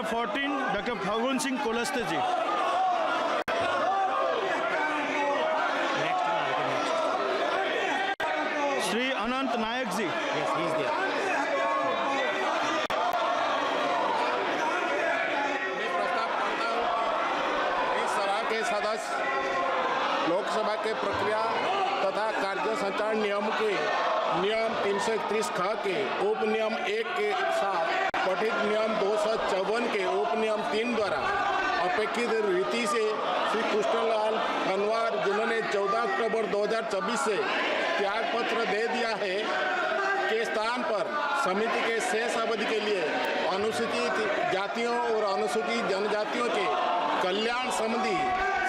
Number 14 doctor फागुन सिंह कोलस्ते जी। श्री अनंत नायक जी। सदस्य लोकसभा के प्रक्रिया तथा कार्य संचालन नियम के नियम 331 ख के उप नियम 1 के साथ पठित नियम 254 के उप नियम 3 द्वारा अपेक्षित रीति से श्री कृष्णलाल अनवर, जिन्होंने 14 अक्टूबर 2024 से त्यागपत्र दे दिया है, के स्थान पर समिति के शेष अवधि के लिए अनुसूचित जातियों और अनुसूचित जनजातियों के कल्याण संबंधी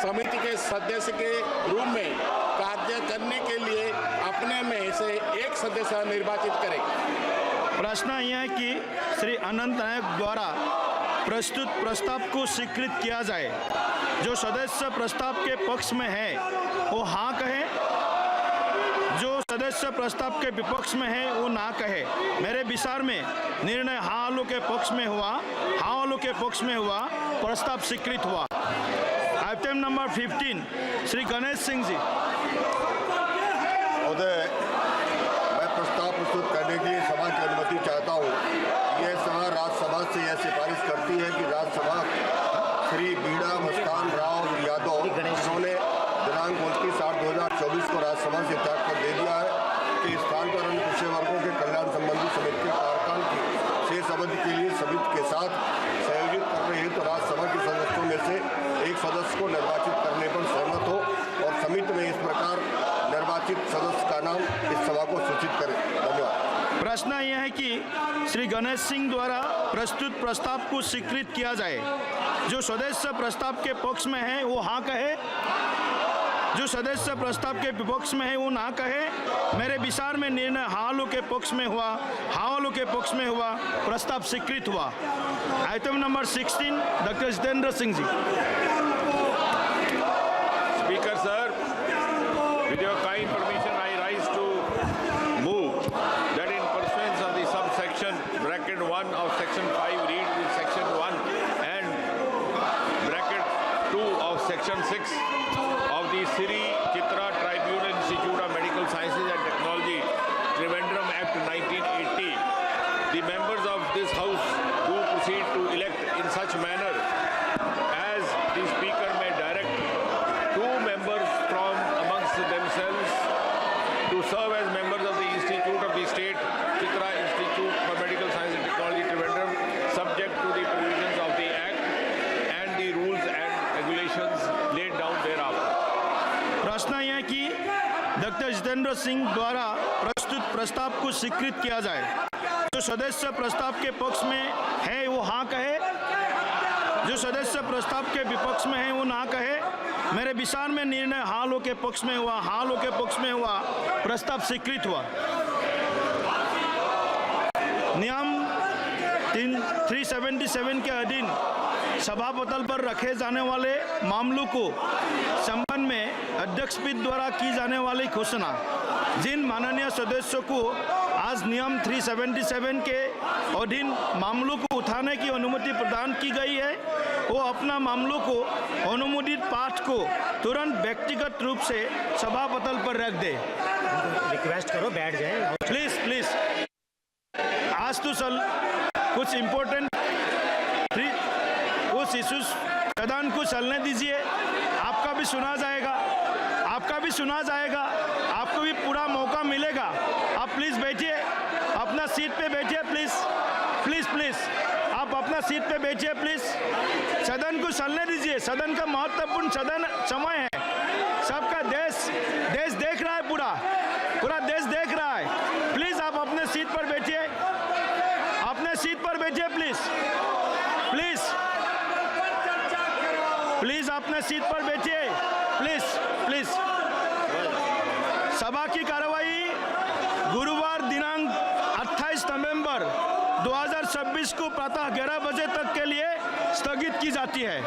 समिति के सदस्य के रूप में कार्य करने के लिए अपने में से एक सदस्य निर्वाचित करें। प्रश्न यह है कि श्री अनंत नायक द्वारा प्रस्तुत प्रस्ताव को स्वीकृत किया जाए। जो सदस्य प्रस्ताव के पक्ष में है वो हाँ कहे, जो सदस्य प्रस्ताव के विपक्ष में है वो ना कहे। मेरे विचार में निर्णय हाँ वालों के पक्ष में हुआ, हाँ वालों के पक्ष में हुआ, प्रस्ताव स्वीकृत हुआ। Item number 15 Shri Ganesh Singh ji. मैं प्रस्ताव प्रस्तुत करने के लिए सभा की अनुमति चाहता हूँ। यह सभा राज्यसभा से यह सिफारिश करती है कि राज्यसभा श्री बीड़ा मस्तान राव यादव, जिन्होंने दिनांक 29/8/2024 को राज्यसभा से त्यागपत्र दे दिया है, के स्थान पर अन्य पिछड़े वर्गों के कल्याण संबंधी समिति के कार्यकाल की शेष अवधि के लिए समिति के साथ संयोजित करने हेतु राज्यसभा के सदस्यों में से एक सदस्य को निर्वाचित करने पर सहमत हो और समिति में इस प्रकार निर्वाचित सदस्य का नाम इस सभा को सूचित करें। धन्यवाद। प्रश्न यह है कि श्री गणेश सिंह द्वारा प्रस्तुत प्रस्ताव को स्वीकृत किया जाए। जो सदस्य प्रस्ताव के पक्ष में है वो हाँ कहे, जो सदस्य प्रस्ताव के विपक्ष में है वो ना कहे। मेरे विचार में निर्णय हाँ वालों के पक्ष में हुआ, हाँ वालों के पक्ष में हुआ, प्रस्ताव स्वीकृत हुआ। Item number 16 doctor Jitendra Singh ji. Speaker sir, with your kind permission, I rise to move that in pursuance of the subsection bracket 1 of section 5 read with section 1 and bracket 2 of section 6 of the Sri Chitra Tribunal Institute of Medical Sciences and Technology, Trivandrum Act 1980, the members of this house do proceed to elect in such manner as the speaker may direct 2 members from amongst themselves to serve as members of the Institute of the State Chitra Institute for Medical Science and Technology, Trivandrum, subject to the provisions of the Act and the rules and regulations laid down thereafter. प्रश्न यह है कि doctor Jitendra Singh द्वारा प्रस्तुत प्रस्ताव को स्वीकृत किया जाए। जो सदस्य प्रस्ताव के पक्ष में है वो हाँ कहे, जो सदस्य प्रस्ताव के विपक्ष में है वो ना कहे। मेरे विचार में निर्णय हाँ वालों के पक्ष में हुआ, हाँ वालों के पक्ष में हुआ, प्रस्ताव स्वीकृत हुआ। नियम 377 के अधीन सभापटल पर रखे जाने वाले मामलों को संबंध में अध्यक्ष पीठ द्वारा की जाने वाली घोषणा। जिन माननीय सदस्यों को आज नियम 377 के अधीन मामलों को उठाने की अनुमति प्रदान की गई है, वो अपना मामलों को अनुमोदित पाठ को तुरंत व्यक्तिगत रूप से सभापटल पर रख दे। रिक्वेस्ट करो बैठ जाए प्लीज प्लीज। आज तो कुछ इम्पोर्टेंट कुछ इश्यूज सदन को चलने दीजिए। आपका भी सुना जाएगा, आपका भी सुना जाएगा, आपको भी पूरा मौका मिलेगा। आप प्लीज बैठिए, अपना सीट पे बैठिए प्लीज प्लीज प्लीज। आप अपना सीट पे बैठिए प्लीज। सदन को चलने दीजिए। सदन का महत्वपूर्ण सदन समय है। सबका देश देख रहा है, पूरा देश देख रहा है। प्लीज आप अपने सीट पर बैठिए, अपने सीट पर बैठिए प्लीज प्लीज प्लीज। अपने सीट पर बैठिए प्लीज प्लीज। सभा की कार्रवाई गुरुवार दिनांक 28 नवंबर 2026 को प्रातः 11 बजे तक के लिए स्थगित की जाती है।